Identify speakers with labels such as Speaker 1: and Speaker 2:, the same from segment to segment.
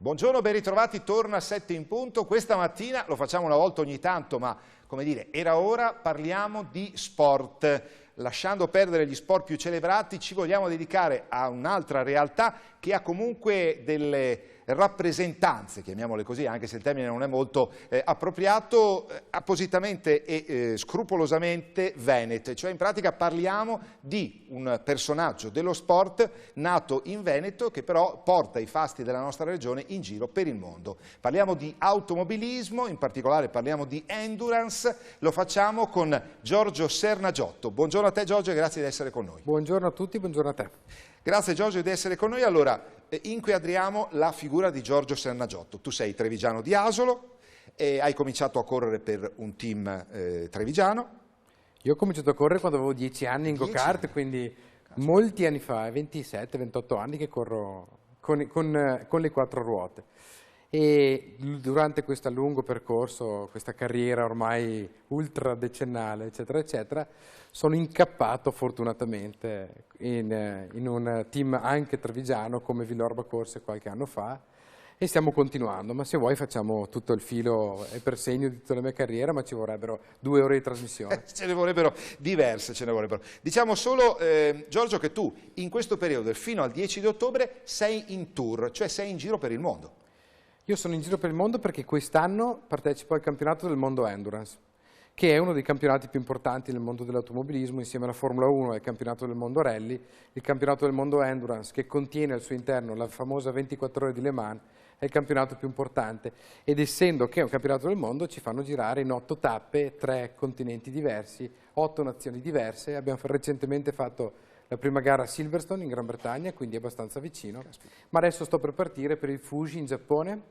Speaker 1: Buongiorno, ben ritrovati, torna a 7 in punto. Questa mattina, lo facciamo una volta ogni tanto, ma come dire, era ora, parliamo di sport. Lasciando perdere gli sport più celebrati, ci vogliamo dedicare a un'altra realtà che ha comunque delle rappresentanze, chiamiamole così, anche se il termine non è molto appropriato, appositamente e scrupolosamente venete. Cioè in pratica parliamo di un personaggio dello sport nato in Veneto che però porta i fasti della nostra regione in giro per il mondo. Parliamo di automobilismo, in particolare parliamo di endurance, lo facciamo con Giorgio Sernagiotto. Buongiorno a te Giorgio e grazie di essere con noi.
Speaker 2: Buongiorno a tutti, buongiorno a te.
Speaker 1: Grazie Giorgio di essere con noi. Allora, inquadriamo la figura di Giorgio Sernagiotto. Tu sei trevigiano di Asolo e hai cominciato a correre per un team trevigiano.
Speaker 2: Io ho cominciato a correre quando avevo 10 anni in go-kart, quindi molti anni fa, 27-28 anni che corro con le 4 ruote. E durante questo lungo percorso, questa carriera ormai ultra decennale, eccetera, eccetera, sono incappato fortunatamente in un team anche trevigiano come Villorba Corse qualche anno fa e stiamo continuando, ma se vuoi facciamo tutto il filo e per segno di tutta la mia carriera, ma ci vorrebbero 2 ore di trasmissione.
Speaker 1: Ce ne vorrebbero diverse, ce ne vorrebbero. Diciamo solo, Giorgio, che tu in questo periodo, fino al 10 di ottobre, sei in tour, cioè sei in giro per il mondo.
Speaker 2: Io sono in giro per il mondo perché quest'anno partecipo al campionato del mondo Endurance, che è uno dei campionati più importanti nel mondo dell'automobilismo, insieme alla Formula 1 e al campionato del mondo Rally. Il campionato del mondo Endurance, che contiene al suo interno la famosa 24 ore di Le Mans, è il campionato più importante. Ed essendo che è un campionato del mondo, ci fanno girare in 8 tappe, 3 continenti diversi, 8 nazioni diverse. Abbiamo recentemente fatto la prima gara a Silverstone in Gran Bretagna, quindi abbastanza vicino, ma adesso sto per partire per il Fuji in Giappone,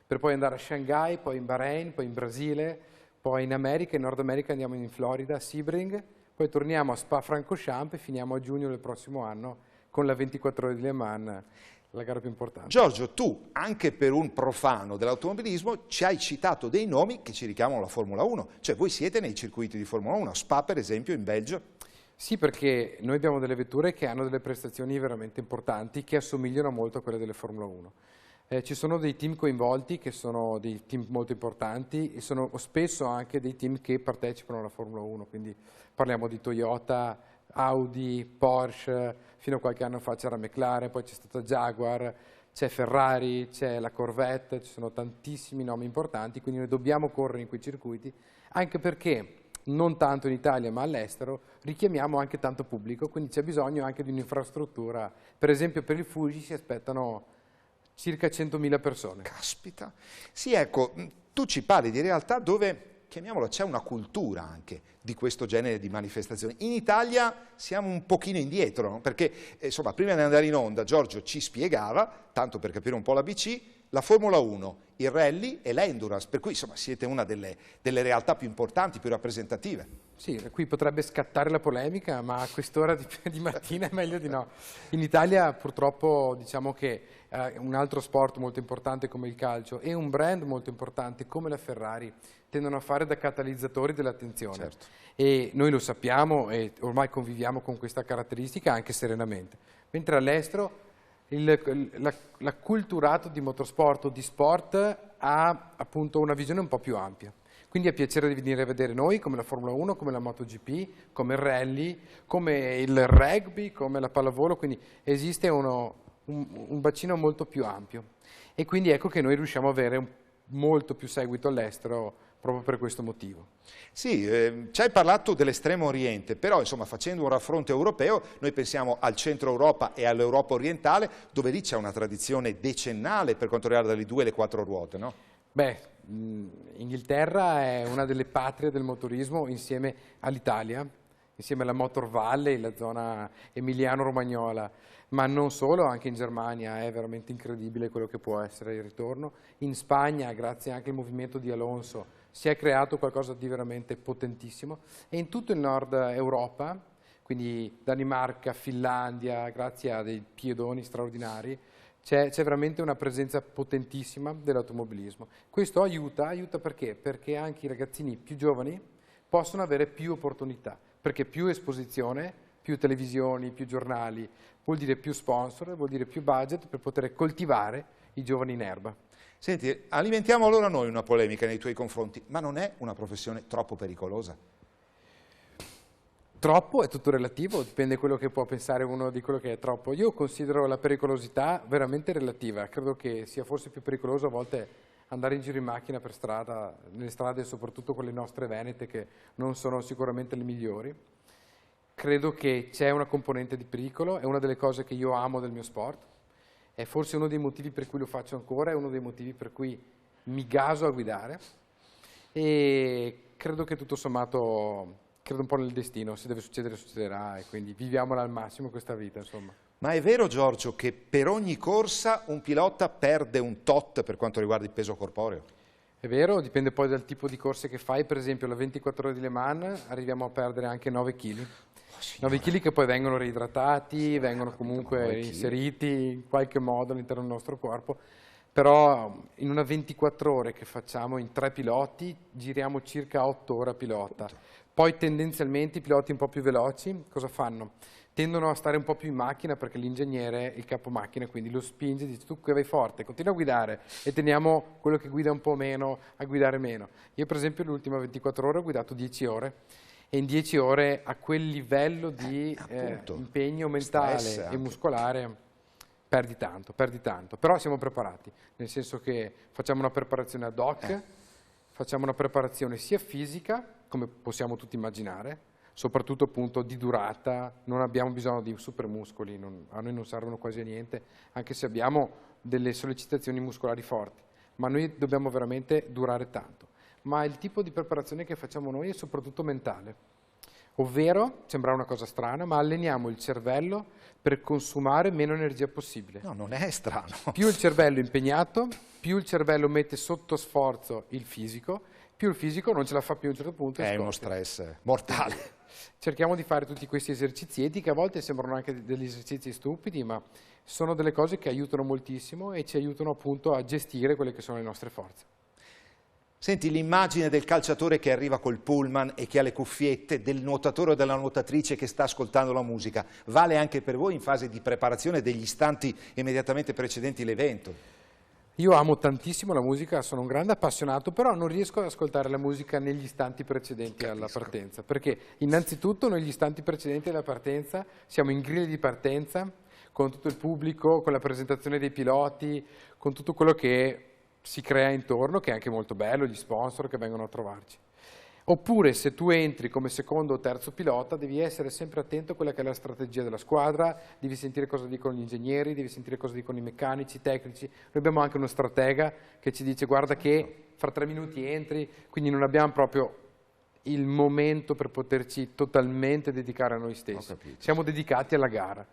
Speaker 2: per poi andare a Shanghai, poi in Bahrain, poi in Brasile, poi in America, in Nord America andiamo in Florida, a Sebring, poi torniamo a Spa-Francorchamps e finiamo a giugno del prossimo anno con la 24 ore di Le Mans, la gara più importante.
Speaker 1: Giorgio, tu, anche per un profano dell'automobilismo, ci hai citato dei nomi che ci richiamano alla Formula 1, cioè voi siete nei circuiti di Formula 1, Spa per esempio in Belgio.
Speaker 2: Sì, perché noi abbiamo delle vetture che hanno delle prestazioni veramente importanti, che assomigliano molto a quelle delle Formula 1. Ci sono dei team coinvolti che sono dei team molto importanti e sono spesso anche dei team che partecipano alla Formula 1, quindi parliamo di Toyota, Audi, Porsche, fino a qualche anno fa c'era McLaren, poi c'è stata Jaguar, c'è Ferrari, c'è la Corvette, ci sono tantissimi nomi importanti, quindi noi dobbiamo correre in quei circuiti, anche perché non tanto in Italia ma all'estero, richiamiamo anche tanto pubblico, quindi c'è bisogno anche di un'infrastruttura. Per esempio per il Fuji si aspettano circa 100.000 persone.
Speaker 1: Caspita. Sì, ecco, tu ci parli di realtà dove, chiamiamola, c'è una cultura anche di questo genere di manifestazioni. In Italia siamo un pochino indietro, no? Perché insomma, prima di andare in onda Giorgio ci spiegava, tanto per capire un po' l'ABC, la Formula 1, il rally e l'endurance, per cui insomma siete una delle realtà più importanti, più rappresentative.
Speaker 2: Sì, qui potrebbe scattare la polemica, ma a quest'ora di mattina è meglio di no. In Italia purtroppo diciamo che un altro sport molto importante come il calcio e un brand molto importante come la Ferrari tendono a fare da catalizzatori dell'attenzione.
Speaker 1: Certo.
Speaker 2: E noi lo sappiamo e ormai conviviamo con questa caratteristica anche serenamente. Mentre all'estero l'acculturato di motorsport o di sport ha appunto una visione un po' più ampia. Quindi è piacere di venire a vedere noi come la Formula 1, come la MotoGP, come il rally, come il rugby, come la pallavolo, quindi esiste un bacino molto più ampio. E quindi ecco che noi riusciamo a avere molto più seguito all'estero proprio per questo motivo.
Speaker 1: Sì, ci hai parlato dell'estremo oriente, però insomma facendo un raffronto europeo noi pensiamo al centro Europa e all'Europa orientale, dove lì c'è una tradizione decennale per quanto riguarda le 2 e le 4 ruote, no?
Speaker 2: Beh, Inghilterra è una delle patrie del motorismo insieme all'Italia, insieme alla Motor Valley, la zona emiliano-romagnola, ma non solo, anche in Germania è veramente incredibile quello che può essere il ritorno. In Spagna, grazie anche al movimento di Alonso, si è creato qualcosa di veramente potentissimo e in tutto il nord Europa, quindi Danimarca, Finlandia, grazie a dei piedoni straordinari, c'è veramente una presenza potentissima dell'automobilismo. Questo aiuta perché? Perché anche i ragazzini più giovani possono avere più opportunità, perché più esposizione, più televisioni, più giornali, vuol dire più sponsor, vuol dire più budget per poter coltivare i giovani in erba.
Speaker 1: Senti, alimentiamo allora noi una polemica nei tuoi confronti, ma non è una professione troppo pericolosa?
Speaker 2: Troppo è tutto relativo, dipende quello che può pensare uno di quello che è troppo. Io considero la pericolosità veramente relativa, credo che sia forse più pericoloso a volte andare in giro in macchina per strada, nelle strade soprattutto quelle nostre venete che non sono sicuramente le migliori. Credo che c'è una componente di pericolo, è una delle cose che io amo del mio sport, è forse uno dei motivi per cui lo faccio ancora, è uno dei motivi per cui mi gaso a guidare e credo che tutto sommato, credo un po' nel destino, se deve succedere succederà e quindi viviamola al massimo questa vita, insomma.
Speaker 1: Ma è vero, Giorgio, che per ogni corsa un pilota perde un tot per quanto riguarda il peso corporeo?
Speaker 2: È vero, dipende poi dal tipo di corse che fai, per esempio la 24 ore di Le Mans arriviamo a perdere anche 9 kg. 9 kg che poi vengono reidratati, vengono comunque inseriti in qualche modo all'interno del nostro corpo, però in una 24 ore che facciamo in 3 piloti giriamo circa 8 ore a pilota. Poi tendenzialmente i piloti un po' più veloci cosa fanno? Tendono a stare un po' più in macchina perché l'ingegnere, il capo macchina, quindi lo spinge, dice tu che vai forte, continua a guidare e teniamo quello che guida un po' meno a guidare meno. Io per esempio l'ultima 24 ore ho guidato 10 ore e in 10 ore a quel livello di impegno mentale e muscolare perdi tanto, però siamo preparati, nel senso che facciamo una preparazione ad hoc, facciamo una preparazione sia fisica, come possiamo tutti immaginare, soprattutto appunto di durata, non abbiamo bisogno di super muscoli, a noi non servono quasi a niente, anche se abbiamo delle sollecitazioni muscolari forti, ma noi dobbiamo veramente durare tanto. Ma il tipo di preparazione che facciamo noi è soprattutto mentale, ovvero, sembra una cosa strana, ma alleniamo il cervello per consumare meno energia possibile.
Speaker 1: No, non è strano.
Speaker 2: Più il cervello è impegnato, più il cervello mette sotto sforzo il fisico, più il fisico non ce la fa più a un certo punto.
Speaker 1: È uno stress mortale.
Speaker 2: Cerchiamo di fare tutti questi esercizietti che a volte sembrano anche degli esercizi stupidi, ma sono delle cose che aiutano moltissimo e ci aiutano appunto a gestire quelle che sono le nostre forze.
Speaker 1: Senti l'immagine del calciatore che arriva col pullman e che ha le cuffiette, del nuotatore o della nuotatrice che sta ascoltando la musica, vale anche per voi in fase di preparazione degli istanti immediatamente precedenti l'evento?
Speaker 2: Io amo tantissimo la musica, sono un grande appassionato, però non riesco ad ascoltare la musica negli istanti precedenti alla partenza, perché innanzitutto negli istanti precedenti alla partenza siamo in griglia di partenza, con tutto il pubblico, con la presentazione dei piloti, con tutto quello che si crea intorno, che è anche molto bello, gli sponsor che vengono a trovarci. Oppure se tu entri come secondo o terzo pilota devi essere sempre attento a quella che è la strategia della squadra, devi sentire cosa dicono gli ingegneri, devi sentire cosa dicono i meccanici, i tecnici. Noi abbiamo anche uno stratega che ci dice guarda che fra 3 minuti entri, quindi non abbiamo proprio il momento per poterci totalmente dedicare a noi stessi. Siamo dedicati alla gara.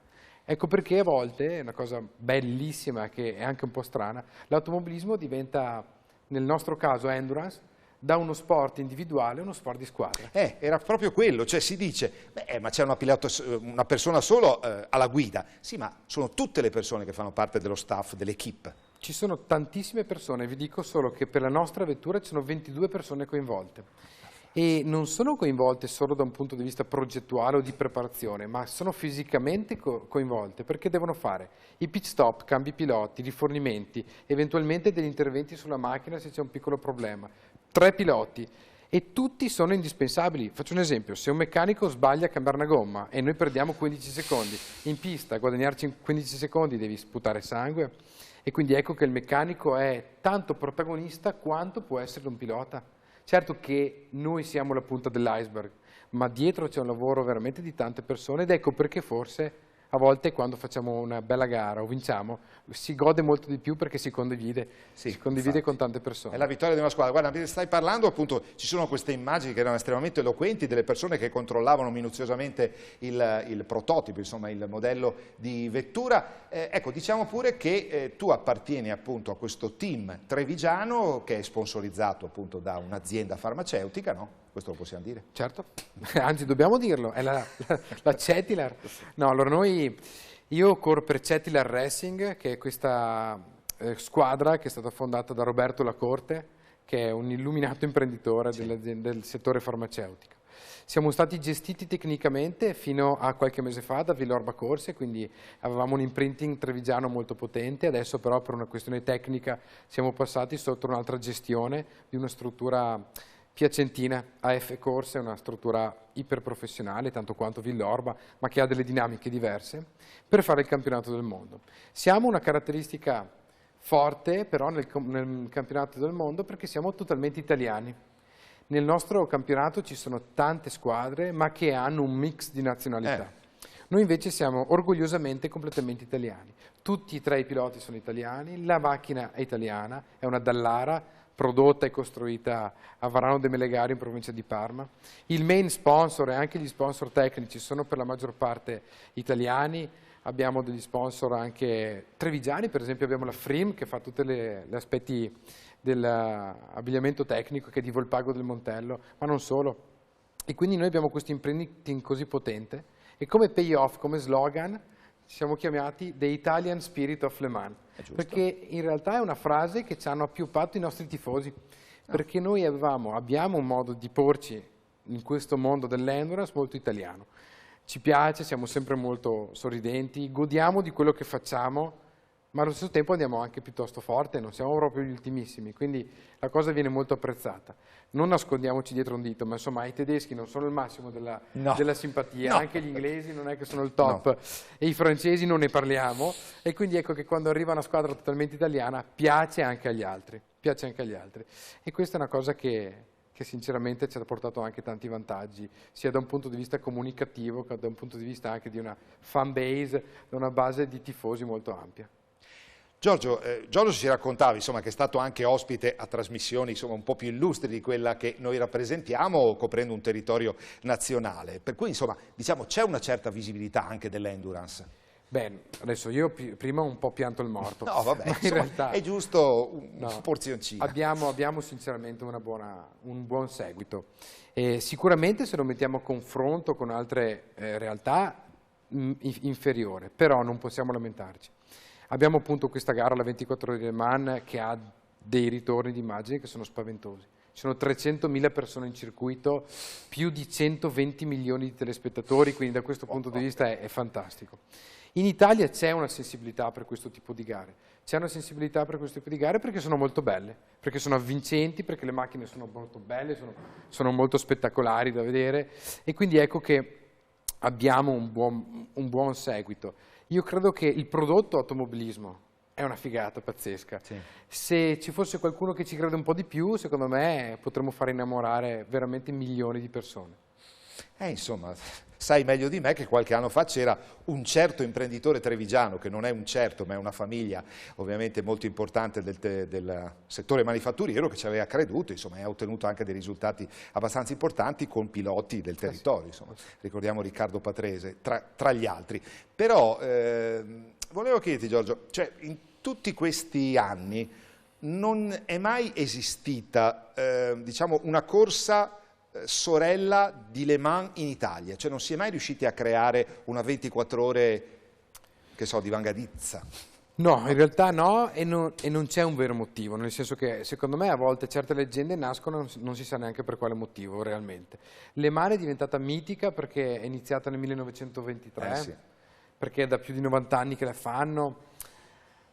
Speaker 2: Ecco perché a volte, è una cosa bellissima che è anche un po' strana, l'automobilismo diventa, nel nostro caso endurance, da uno sport individuale a uno sport di squadra.
Speaker 1: Era proprio quello, cioè si dice, ma c'è una persona solo alla guida. Sì, ma sono tutte le persone che fanno parte dello staff, dell'equipe.
Speaker 2: Ci sono tantissime persone, vi dico solo che per la nostra vettura ci sono 22 persone coinvolte. E non sono coinvolte solo da un punto di vista progettuale o di preparazione, ma sono fisicamente coinvolte perché devono fare i pit stop, cambi piloti, rifornimenti, eventualmente degli interventi sulla macchina se c'è un piccolo problema. 3 piloti e tutti sono indispensabili. Faccio un esempio, se un meccanico sbaglia a cambiare una gomma e noi perdiamo 15 secondi, in pista a guadagnarci 15 secondi devi sputare sangue e quindi ecco che il meccanico è tanto protagonista quanto può essere un pilota. Certo che noi siamo la punta dell'iceberg, ma dietro c'è un lavoro veramente di tante persone ed ecco perché forse a volte quando facciamo una bella gara o vinciamo si gode molto di più perché si condivide, con tante persone.
Speaker 1: È la vittoria di una squadra. Guarda, stai parlando appunto, ci sono queste immagini che erano estremamente eloquenti delle persone che controllavano minuziosamente il prototipo, insomma il modello di vettura. Ecco, diciamo pure che tu appartieni appunto a questo team trevigiano che è sponsorizzato appunto da un'azienda farmaceutica, no? Questo lo possiamo dire?
Speaker 2: Certo, anzi dobbiamo dirlo, è la Cetilar. No, allora io corro per Cetilar Racing, che è questa squadra che è stata fondata da Roberto Lacorte, che è un illuminato imprenditore del settore farmaceutico. Siamo stati gestiti tecnicamente fino a qualche mese fa da Villorba Corse, quindi avevamo un imprinting trevigiano molto potente, adesso però per una questione tecnica siamo passati sotto un'altra gestione di una struttura piacentina. AF Corse è una struttura iperprofessionale, tanto quanto Villorba, ma che ha delle dinamiche diverse, per fare il campionato del mondo. Siamo una caratteristica forte però nel campionato del mondo perché siamo totalmente italiani. Nel nostro campionato ci sono tante squadre ma che hanno un mix di nazionalità. Noi invece siamo orgogliosamente completamente italiani. Tutti e 3 i piloti sono italiani, la macchina è italiana, è una Dallara prodotta e costruita a Varano de Melegari in provincia di Parma. Il main sponsor e anche gli sponsor tecnici sono per la maggior parte italiani. Abbiamo degli sponsor anche trevigiani, per esempio abbiamo la Frim che fa tutti gli aspetti dell'abbigliamento tecnico, che è di Volpago del Montello, ma non solo. E quindi noi abbiamo questo imprinting così potente e come payoff, come slogan, ci siamo chiamati The Italian Spirit of Le Mans, perché in realtà è una frase che ci hanno appioppato i nostri tifosi, perché noi abbiamo un modo di porci in questo mondo dell'endurance molto italiano. Ci piace, siamo sempre molto sorridenti, godiamo di quello che facciamo, ma allo stesso tempo andiamo anche piuttosto forte, non siamo proprio gli ultimissimi, quindi la cosa viene molto apprezzata. Non nascondiamoci dietro un dito, ma insomma i tedeschi non sono il massimo della simpatia, anche gli inglesi non è che sono il top, e i francesi non ne parliamo, e quindi ecco che quando arriva una squadra totalmente italiana piace anche agli altri, e questa è una cosa che sinceramente ci ha portato anche tanti vantaggi, sia da un punto di vista comunicativo che da un punto di vista anche di una fan base, da una base di tifosi molto ampia.
Speaker 1: Giorgio ci raccontava insomma, che è stato anche ospite a trasmissioni insomma, un po' più illustri di quella che noi rappresentiamo, coprendo un territorio nazionale, per cui insomma, diciamo, c'è una certa visibilità anche dell'endurance.
Speaker 2: Beh, adesso io prima un po' pianto il morto.
Speaker 1: No, vabbè,
Speaker 2: in
Speaker 1: insomma,
Speaker 2: realtà
Speaker 1: è giusto un porzioncino.
Speaker 2: Abbiamo sinceramente un buon seguito. Sicuramente se lo mettiamo a confronto con altre realtà inferiore, però non possiamo lamentarci. Abbiamo appunto questa gara, la 24 ore di Le Mans, che ha dei ritorni di immagini che sono spaventosi. Ci sono 300.000 persone in circuito, più di 120 milioni di telespettatori, quindi da questo punto di vista è fantastico. In Italia c'è una sensibilità per questo tipo di gare, perché sono molto belle, perché sono avvincenti, perché le macchine sono molto belle, sono molto spettacolari da vedere, e quindi ecco che abbiamo un buon seguito. Io credo che il prodotto automobilismo è una figata pazzesca. Sì. Se ci fosse qualcuno che ci crede un po' di più, secondo me potremmo far innamorare veramente milioni di persone.
Speaker 1: Insomma, sai meglio di me che qualche anno fa c'era un certo imprenditore trevigiano, che non è un certo, ma è una famiglia ovviamente molto importante del settore manifatturiero, che ci aveva creduto, insomma, e ha ottenuto anche dei risultati abbastanza importanti con piloti del territorio, insomma. Ricordiamo Riccardo Patrese, tra gli altri. Però volevo chiederti, Giorgio, cioè in tutti questi anni non è mai esistita, diciamo, una corsa sorella di Le Mans in Italia, cioè non si è mai riusciti a creare una 24 ore, che so, di Vangadizza?
Speaker 2: No, in realtà no, e non c'è un vero motivo, nel senso che secondo me a volte certe leggende nascono e non si sa neanche per quale motivo realmente. Le Mans è diventata mitica perché è iniziata nel 1923, sì. Perché è da più di 90 anni che la fanno.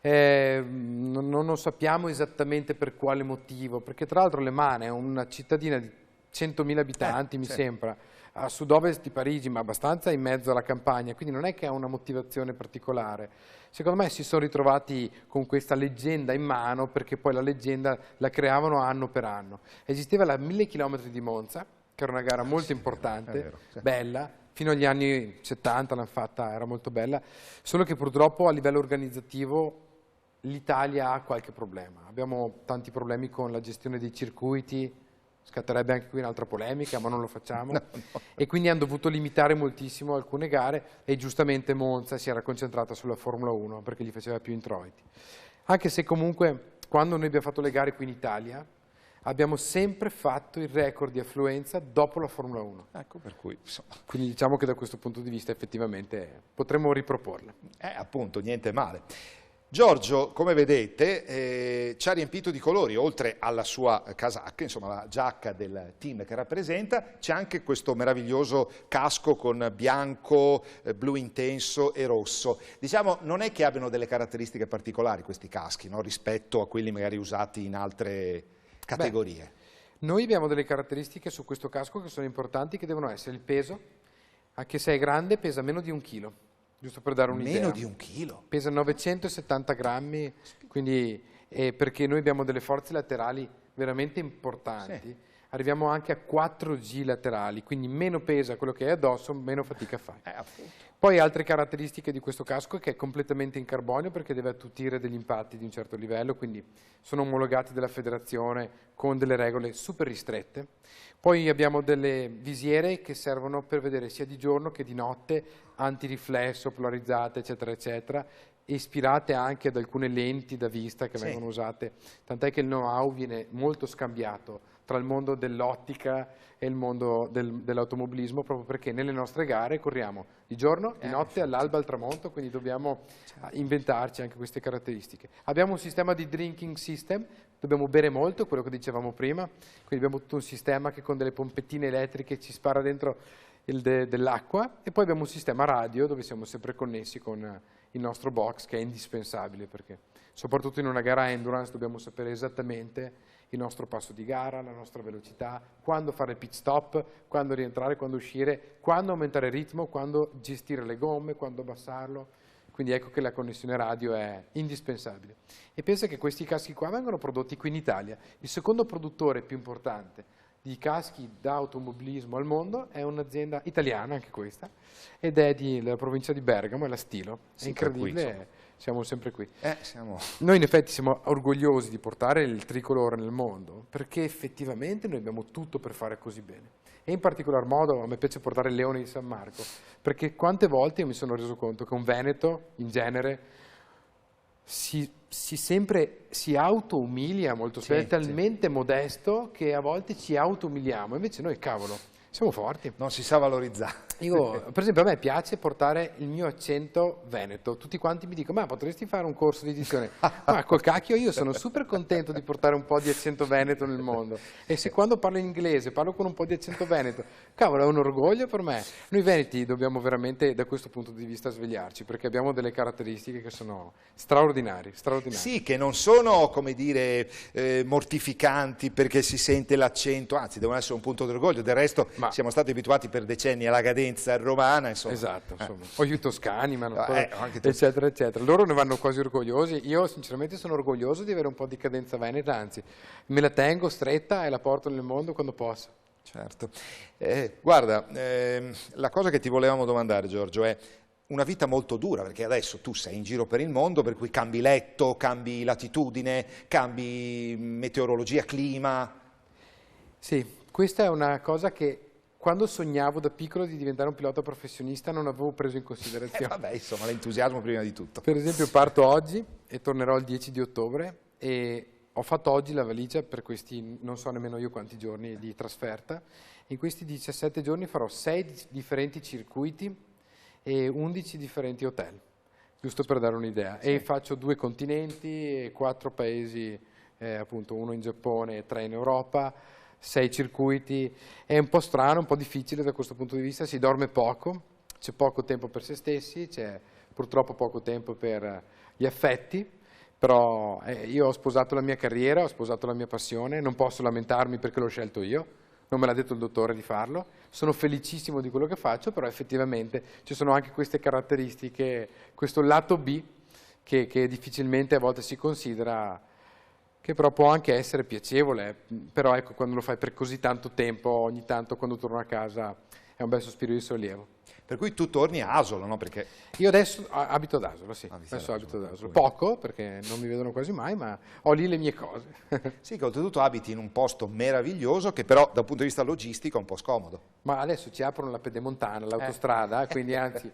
Speaker 2: Non sappiamo esattamente per quale motivo, perché tra l'altro Le Mans è una cittadina di 100.000 abitanti, mi sembra, a sud-ovest di Parigi, ma abbastanza in mezzo alla campagna, quindi non è che ha una motivazione particolare. Secondo me si sono ritrovati con questa leggenda in mano, perché poi la leggenda la creavano anno per anno. Esisteva la 1000 km di Monza, che era una gara molto importante, bella, fino agli anni 70 l'hanno fatta, era molto bella, solo che purtroppo a livello organizzativo l'Italia ha qualche problema. Abbiamo tanti problemi con la gestione dei circuiti, scatterebbe anche qui un'altra polemica, ma non lo facciamo, e quindi hanno dovuto limitare moltissimo alcune gare, e giustamente Monza si era concentrata sulla Formula 1 perché gli faceva più introiti. Anche se comunque quando noi abbiamo fatto le gare qui in Italia abbiamo sempre fatto il record di affluenza dopo la Formula 1.
Speaker 1: Ecco, per cui insomma.
Speaker 2: Quindi diciamo che da questo punto di vista effettivamente potremmo riproporla.
Speaker 1: Appunto, niente male. Giorgio, come vedete, ci ha riempito di colori, oltre alla sua casacca, insomma la giacca del team che rappresenta, c'è anche questo meraviglioso casco con bianco, blu intenso e rosso. Diciamo, non è che abbiano delle caratteristiche particolari questi caschi, no? Rispetto a quelli magari usati in altre categorie.
Speaker 2: Beh, noi abbiamo delle caratteristiche su questo casco che sono importanti, che devono essere il peso, anche se è grande, pesa meno di 1 chilo. Giusto per dare un'idea.
Speaker 1: Meno di 1 chilo?
Speaker 2: Pesa 970 grammi, quindi perché noi abbiamo delle forze laterali veramente importanti, sì. Arriviamo anche a 4 G laterali, quindi meno pesa quello che è addosso, meno fatica fai. Poi altre caratteristiche di questo casco è che è completamente in carbonio perché deve attutire degli impatti di un certo livello, quindi sono omologati dalla federazione con delle regole super ristrette. Poi abbiamo delle visiere che servono per vedere sia di giorno che di notte, antiriflesso, polarizzate, eccetera, eccetera, ispirate anche ad alcune lenti da vista che vengono usate, tant'è che il know-how viene molto scambiato tra il mondo dell'ottica e il mondo dell'automobilismo, proprio perché nelle nostre gare corriamo di giorno, di notte, all'alba, al tramonto, quindi dobbiamo inventarci anche queste caratteristiche. Abbiamo un sistema di drinking system, dobbiamo bere molto, quello che dicevamo prima, quindi abbiamo tutto un sistema che con delle pompettine elettriche ci spara dentro dell'acqua, e poi abbiamo un sistema radio dove siamo sempre connessi con il nostro box, che è indispensabile, perché soprattutto in una gara endurance dobbiamo sapere esattamente il nostro passo di gara, la nostra velocità, quando fare il pit stop, quando rientrare, quando uscire, quando aumentare il ritmo, quando gestire le gomme, quando abbassarlo. Quindi ecco che la connessione radio è indispensabile. E pensa che questi caschi qua vengono prodotti qui in Italia. Il secondo produttore più importante di caschi da automobilismo al mondo è un'azienda italiana, anche questa, ed è della provincia di Bergamo, è la Stilo. È incredibile, siamo sempre qui. Noi in effetti siamo orgogliosi di portare il tricolore nel mondo, perché effettivamente noi abbiamo tutto per fare così bene. E in particolar modo a me piace portare il Leone di San Marco, perché quante volte io mi sono reso conto che un veneto, in genere, si auto-umilia molto spesso, è talmente modesto che a volte ci auto-umiliamo, invece noi, cavolo, siamo forti.
Speaker 1: Non si sa valorizzare.
Speaker 2: Io, per esempio, a me piace portare il mio accento veneto. Tutti quanti mi dicono, ma potresti fare un corso di dizione? Ma col cacchio io sono super contento di portare un po' di accento veneto nel mondo. E se quando parlo in inglese parlo con un po' di accento veneto, cavolo, è un orgoglio per me. Noi veneti dobbiamo veramente, da questo punto di vista, svegliarci, perché abbiamo delle caratteristiche che sono straordinarie.
Speaker 1: Sì, che non sono, come dire, mortificanti perché si sente l'accento, anzi devono essere un punto di orgoglio. Del resto siamo stati abituati per decenni alla cadenza romana, insomma.
Speaker 2: Esatto, insomma. O gli toscani, ma eccetera, eccetera. Loro ne vanno quasi orgogliosi. Io sinceramente sono orgoglioso di avere un po' di cadenza veneta, anzi me la tengo stretta e la porto nel mondo quando posso.
Speaker 1: Certo. Guarda, la cosa che ti volevamo domandare, Giorgio, è una vita molto dura, perché adesso tu sei in giro per il mondo, per cui cambi letto, cambi latitudine, cambi meteorologia, clima.
Speaker 2: Sì, questa è una cosa che quando sognavo da piccolo di diventare un pilota professionista non avevo preso in considerazione.
Speaker 1: Vabbè, insomma, l'entusiasmo prima di tutto.
Speaker 2: Per esempio parto oggi e tornerò il 10 di ottobre e ho fatto oggi la valigia per questi, non so nemmeno io quanti giorni di trasferta. In questi 17 giorni farò 6 differenti circuiti e 11 differenti hotel, giusto per dare un'idea. Sì. E faccio 2 continenti e 4 paesi, appunto 1 in Giappone e 3 in Europa, 6 circuiti. È un po' strano, un po' difficile da questo punto di vista, si dorme poco, c'è poco tempo per se stessi, c'è purtroppo poco tempo per gli affetti, però io ho sposato la mia carriera, ho sposato la mia passione, non posso lamentarmi perché l'ho scelto io, non me l'ha detto il dottore di farlo, sono felicissimo di quello che faccio, però effettivamente ci sono anche queste caratteristiche, questo lato B che difficilmente a volte si considera, che però può anche essere piacevole, però ecco, quando lo fai per così tanto tempo, ogni tanto quando torno a casa è un bel sospiro di sollievo.
Speaker 1: Per cui tu torni a Asolo, no? Perché...
Speaker 2: Io adesso abito ad Asolo, sì, adesso abito ad Asolo. Poco, perché non mi vedono quasi mai, ma ho lì le mie cose.
Speaker 1: Sì, che oltretutto abiti in un posto meraviglioso, che però dal punto di vista logistico è un po' scomodo.
Speaker 2: Ma adesso ci aprono la pedemontana, l'autostrada, quindi anzi...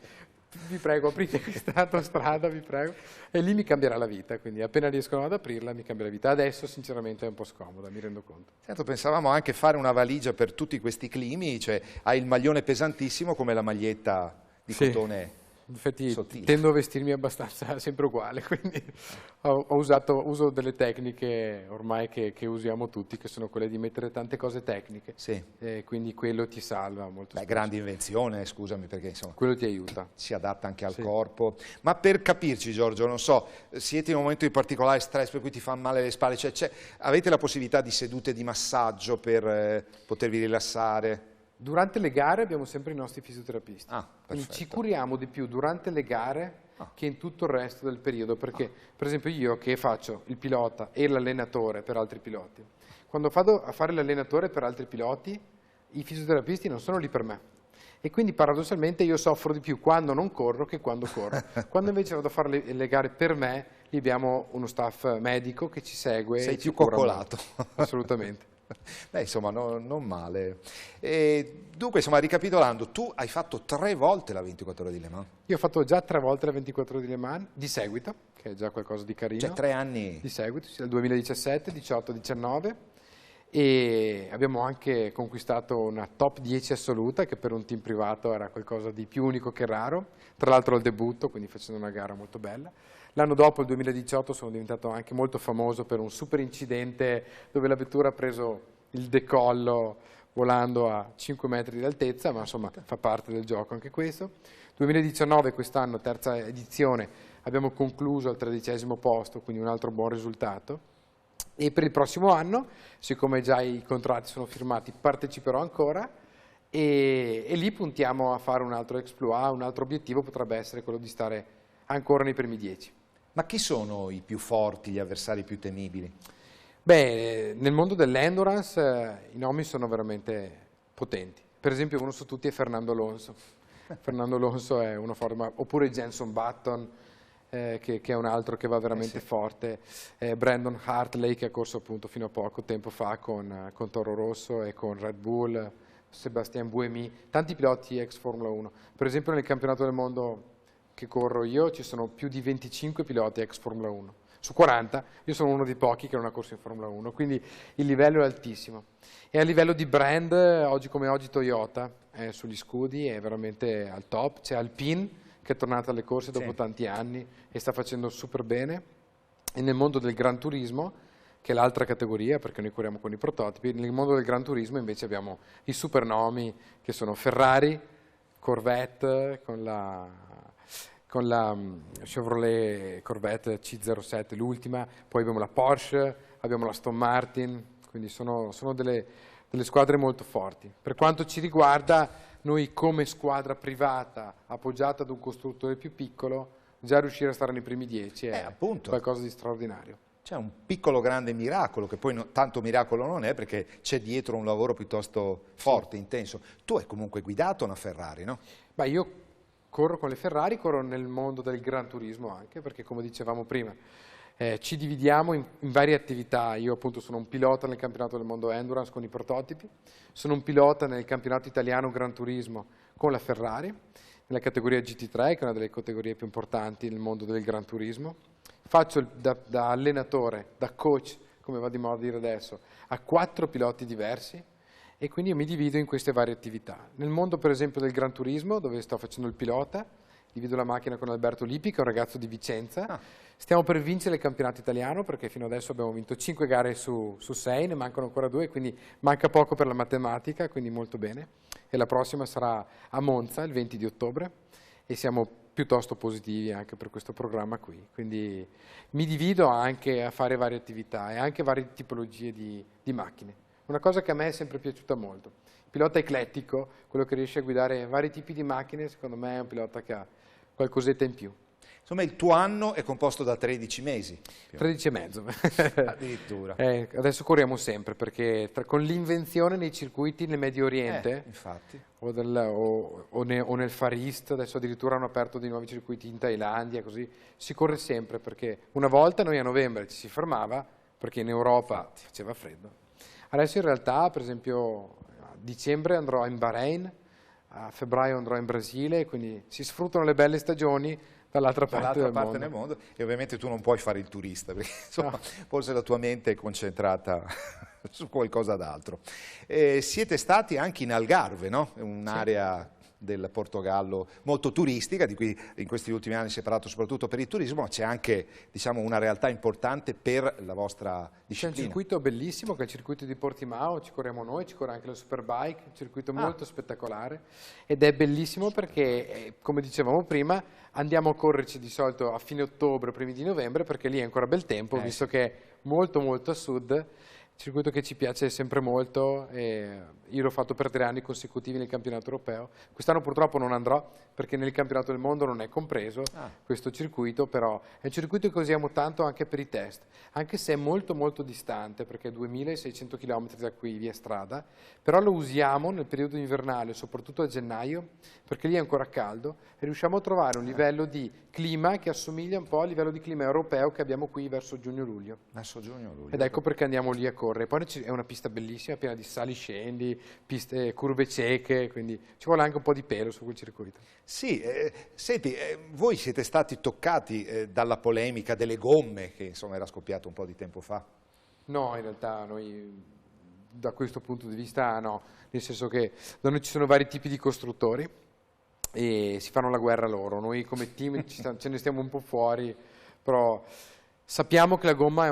Speaker 2: Vi prego, aprite questa autostrada, vi prego, e lì mi cambierà la vita, quindi appena riescono ad aprirla mi cambia la vita. Adesso sinceramente è un po' scomoda, mi rendo conto.
Speaker 1: Certo, pensavamo anche fare una valigia per tutti questi climi, cioè hai il maglione pesantissimo come la maglietta di cotone.
Speaker 2: infatti
Speaker 1: sottile.
Speaker 2: tendo a vestirmi abbastanza sempre uguale, quindi uso delle tecniche ormai che usiamo tutti, che sono quelle di mettere tante cose tecniche,
Speaker 1: Sì.
Speaker 2: quindi quello ti salva molto spesso.
Speaker 1: Grande invenzione, scusami, perché insomma
Speaker 2: Quello ti aiuta.
Speaker 1: si adatta anche al
Speaker 2: Sì.
Speaker 1: corpo. Ma per capirci, Giorgio, non so, siete in un momento di particolare stress per cui ti fanno male le spalle, avete la possibilità di sedute di massaggio per potervi rilassare?
Speaker 2: Durante le gare abbiamo sempre i nostri fisioterapisti, quindi
Speaker 1: perfetto.
Speaker 2: ci curiamo di più durante le gare che in tutto il resto del periodo, perché per esempio io che faccio il pilota e l'allenatore per altri piloti, quando vado a fare l'allenatore per altri piloti, i fisioterapisti non sono lì per me. E quindi paradossalmente io soffro di più quando non corro che quando corro. Quando invece vado a fare le gare per me, lì abbiamo uno staff medico che ci segue.
Speaker 1: Sei
Speaker 2: e
Speaker 1: più
Speaker 2: ci cura
Speaker 1: coccolato.
Speaker 2: molto. Assolutamente.
Speaker 1: Beh, insomma, non male. Dunque, insomma, ricapitolando, tu hai fatto 3 volte la 24 ore di Le Mans.
Speaker 2: Io ho fatto già 3 volte la 24 ore di Le Mans di seguito, che è già qualcosa di carino.
Speaker 1: Cioè 3 anni.
Speaker 2: Di seguito, dal 2017, 18, 19. E abbiamo anche conquistato una top 10 assoluta, che per un team privato era qualcosa di più unico che raro. Tra l'altro al debutto, quindi facendo una gara molto bella. L'anno dopo, il 2018, sono diventato anche molto famoso per un super incidente dove la vettura ha preso il decollo volando a 5 metri di altezza, ma insomma fa parte del gioco anche questo. 2019, quest'anno, terza edizione, abbiamo concluso al 13° posto, quindi un altro buon risultato. E per il prossimo anno, siccome già i contratti sono firmati, parteciperò ancora e lì puntiamo a fare un altro exploit, un altro obiettivo potrebbe essere quello di stare ancora nei primi 10.
Speaker 1: Ma chi sono i più forti, gli avversari più temibili?
Speaker 2: Beh, nel mondo dell'endurance i nomi sono veramente potenti. Per esempio uno su tutti è Fernando Alonso. Fernando Alonso è uno forte, oppure Jenson Button, che è un altro che va veramente forte, Brandon Hartley che ha corso appunto fino a poco tempo fa con Toro Rosso e con Red Bull, Sébastien Buemi, tanti piloti ex Formula 1. Per esempio nel campionato del mondo che corro io ci sono più di 25 piloti ex Formula 1. Su 40 io sono uno dei pochi che non ha corso in Formula 1, quindi il livello è altissimo. E a livello di brand, oggi come oggi Toyota sugli scudi è veramente al top, c'è Alpine che è tornata alle corse dopo tanti anni e sta facendo super bene. E nel mondo del Gran Turismo, che è l'altra categoria perché noi corriamo con i prototipi, nel mondo del Gran Turismo invece abbiamo i super nomi che sono Ferrari, Corvette con la Chevrolet Corvette C07 l'ultima, poi abbiamo la Porsche, abbiamo la Aston Martin, quindi sono delle squadre molto forti. Per quanto ci riguarda, noi come squadra privata appoggiata ad un costruttore più piccolo, già riuscire a stare nei primi 10 è
Speaker 1: appunto
Speaker 2: qualcosa di straordinario.
Speaker 1: C'è un piccolo grande miracolo, che poi tanto miracolo non è perché c'è dietro un lavoro piuttosto forte, intenso. Tu hai comunque guidato una Ferrari, no?
Speaker 2: Beh, io corro con le Ferrari, corro nel mondo del Gran Turismo anche, perché come dicevamo prima, ci dividiamo in varie attività. Io appunto sono un pilota nel campionato del mondo Endurance con i prototipi, sono un pilota nel campionato italiano Gran Turismo con la Ferrari, nella categoria GT3, che è una delle categorie più importanti nel mondo del Gran Turismo. Faccio da allenatore, da coach, come va di moda dire adesso, a 4 piloti diversi e quindi io mi divido in queste varie attività. Nel mondo per esempio del Gran Turismo, dove sto facendo il pilota, divido la macchina con Alberto Lippi, che è un ragazzo di Vicenza. Stiamo per vincere il campionato italiano perché fino adesso abbiamo vinto 5 gare su 6, ne mancano ancora 2, quindi manca poco per la matematica, quindi molto bene. E la prossima sarà a Monza il 20 di ottobre e siamo piuttosto positivi anche per questo programma qui. Quindi mi divido anche a fare varie attività e anche varie tipologie di macchine. Una cosa che a me è sempre piaciuta molto. Il pilota eclettico, quello che riesce a guidare vari tipi di macchine, secondo me è un pilota che ha qualcosetta in più.
Speaker 1: Insomma, il tuo anno è composto da 13 mesi.
Speaker 2: 13 e mezzo.
Speaker 1: Addirittura.
Speaker 2: Adesso corriamo sempre, perché con l'invenzione nei circuiti nel Medio Oriente
Speaker 1: infatti.
Speaker 2: o nel Far East, adesso addirittura hanno aperto dei nuovi circuiti in Thailandia, così si corre sempre, perché una volta noi a novembre ci si fermava, perché in Europa faceva freddo. Adesso in realtà, per esempio, a dicembre andrò in Bahrain, a febbraio andrò in Brasile, quindi si sfruttano le belle stagioni dall'altra parte del mondo.
Speaker 1: E ovviamente tu non puoi fare il turista, perché insomma, forse la tua mente è concentrata su qualcosa d'altro. Siete stati anche in Algarve, no? Un'area del Portogallo, molto turistica, di cui in questi ultimi anni si è parlato soprattutto per il turismo, ma c'è anche, diciamo, una realtà importante per la vostra disciplina.
Speaker 2: C'è un circuito bellissimo, che è il circuito di Portimao, ci corriamo noi, ci corre anche la Superbike, un circuito molto spettacolare, ed è bellissimo perché, come dicevamo prima, andiamo a correrci di solito a fine ottobre, primi di novembre, perché lì è ancora bel tempo, visto che è molto molto a sud, circuito che ci piace sempre molto, e io l'ho fatto per 3 anni consecutivi nel campionato europeo. Quest'anno purtroppo non andrò perché nel campionato del mondo non è compreso questo circuito, però è un circuito che usiamo tanto anche per i test, anche se è molto molto distante perché è 2600 km da qui via strada, però lo usiamo nel periodo invernale, soprattutto a gennaio, perché lì è ancora caldo e riusciamo a trovare un livello di clima che assomiglia un po' al livello di clima europeo che abbiamo qui verso giugno-luglio.
Speaker 1: Verso giugno-luglio.
Speaker 2: Ed ecco perché andiamo lì a correre. Poi è una pista bellissima, piena di sali, scendi, piste, curve cieche, quindi ci vuole anche un po' di pelo su quel circuito.
Speaker 1: Sì, senti, voi siete stati toccati dalla polemica delle gomme, che insomma era scoppiata un po' di tempo fa.
Speaker 2: No, in realtà noi da questo punto di vista no, nel senso che da noi ci sono vari tipi di costruttori e si fanno la guerra loro. Noi come team ce ne stiamo un po' fuori, però sappiamo che la gomma è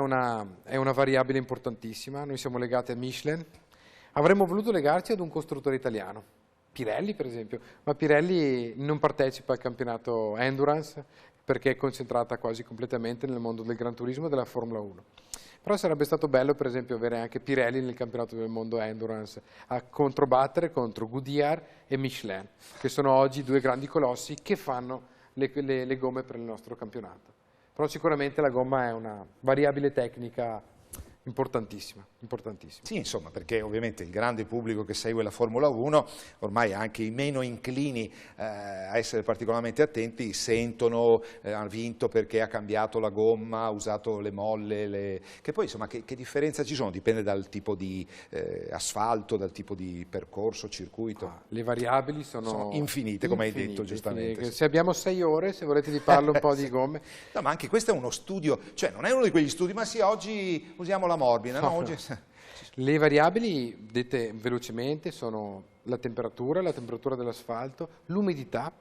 Speaker 2: una variabile importantissima, noi siamo legati a Michelin, avremmo voluto legarci ad un costruttore italiano, Pirelli per esempio, ma Pirelli non partecipa al campionato Endurance perché è concentrata quasi completamente nel mondo del Gran Turismo e della Formula 1. Però sarebbe stato bello per esempio avere anche Pirelli nel campionato del mondo Endurance a controbattere contro Goodyear e Michelin, che sono oggi 2 grandi colossi che fanno le gomme per il nostro campionato. Però sicuramente la gomma è una variabile tecnica importantissima, importantissima.
Speaker 1: Sì, insomma, perché ovviamente il grande pubblico che segue la Formula 1, ormai anche i meno inclini a essere particolarmente attenti, sentono, ha vinto perché ha cambiato la gomma, ha usato le molle, che poi insomma che differenza ci sono? Dipende dal tipo di asfalto, dal tipo di percorso, circuito.
Speaker 2: Le variabili sono
Speaker 1: infinite, come hai detto giustamente.
Speaker 2: Infinite. Se abbiamo 6 ore, se volete vi parlo un po' di gomme.
Speaker 1: No, ma anche questo è uno studio, cioè non è uno di quegli studi, ma sì, oggi usiamo la morbida, no? Oggi...
Speaker 2: Le variabili, dette velocemente, sono la temperatura dell'asfalto, l'umidità,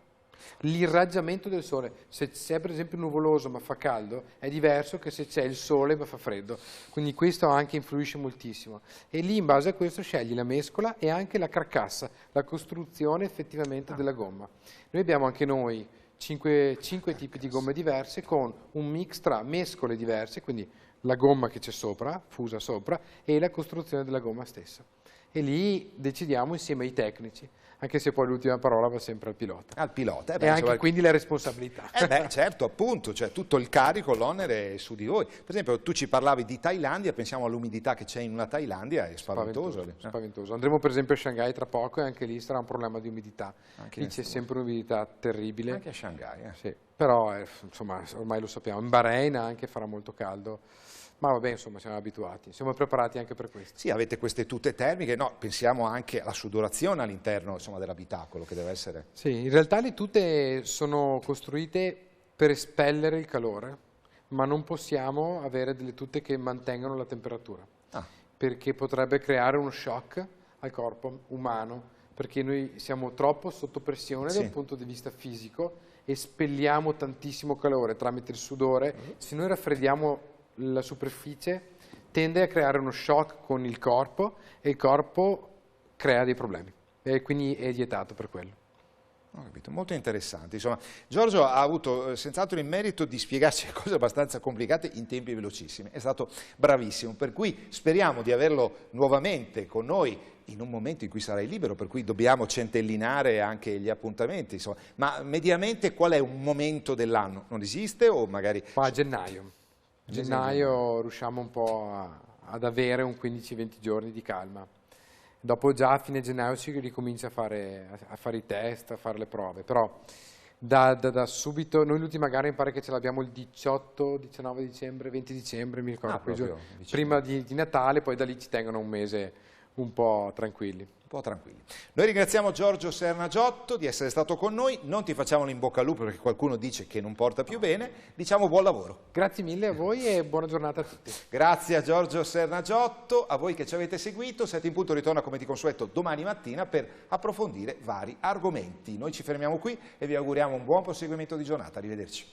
Speaker 2: l'irraggiamento del sole. Se c'è per esempio nuvoloso ma fa caldo, è diverso che se c'è il sole ma fa freddo. Quindi questo anche influisce moltissimo. E lì in base a questo scegli la mescola e anche la carcassa, la costruzione effettivamente della gomma. Noi abbiamo anche noi 5 tipi di gomme diverse con un mix tra mescole diverse, quindi la gomma che c'è sopra, fusa sopra, e la costruzione della gomma stessa. E lì decidiamo insieme ai tecnici, anche se poi l'ultima parola va sempre al pilota.
Speaker 1: Al pilota.
Speaker 2: E anche quindi la responsabilità.
Speaker 1: Certo, appunto, cioè tutto il carico, l'onere è su di voi. Per esempio, tu ci parlavi di Thailandia, pensiamo all'umidità che c'è in una Thailandia, è spaventoso.
Speaker 2: Spaventoso. Andremo per esempio a Shanghai tra poco e anche lì sarà un problema di umidità. Lì c'è sempre un'umidità terribile.
Speaker 1: Anche a Shanghai.
Speaker 2: Sì. Però insomma, ormai lo sappiamo, in Bahrain anche farà molto caldo. Ma vabbè, insomma, siamo abituati, siamo preparati anche per questo.
Speaker 1: Sì, avete queste tute termiche, no, pensiamo anche alla sudorazione all'interno, insomma, dell'abitacolo, che deve essere...
Speaker 2: Sì, in realtà le tute sono costruite per espellere il calore, ma non possiamo avere delle tute che mantengano la temperatura, perché potrebbe creare uno shock al corpo umano, perché noi siamo troppo sotto pressione dal punto di vista fisico, espelliamo tantissimo calore tramite il sudore, se noi raffreddiamo la superficie tende a creare uno shock con il corpo e il corpo crea dei problemi e quindi è vietato per quello.
Speaker 1: Ho capito, molto interessante. Insomma, Giorgio ha avuto senz'altro il merito di spiegarci cose abbastanza complicate in tempi velocissimi, è stato bravissimo, per cui speriamo di averlo nuovamente con noi in un momento in cui sarai libero, per cui dobbiamo centellinare anche gli appuntamenti, insomma. Ma mediamente qual è un momento dell'anno? Non esiste o magari...
Speaker 2: A gennaio. A gennaio riusciamo un po' ad avere un 15-20 giorni di calma. Dopo già a fine gennaio si ricomincia a fare i test, a fare le prove, però da subito, noi l'ultima gara mi pare che ce l'abbiamo il 18, 19 dicembre, 20 dicembre, mi ricordo, prima di Natale, poi da lì ci tengono un mese un po' tranquilli.
Speaker 1: Noi ringraziamo Giorgio Sernagiotto di essere stato con noi, non ti facciamo l'in bocca al lupo perché qualcuno dice che non porta più bene, diciamo buon lavoro.
Speaker 2: Grazie mille a voi e buona giornata a tutti.
Speaker 1: Grazie a Giorgio Sernagiotto, a voi che ci avete seguito, 7 in punto ritorna come di consueto domani mattina per approfondire vari argomenti. Noi ci fermiamo qui e vi auguriamo un buon proseguimento di giornata, arrivederci.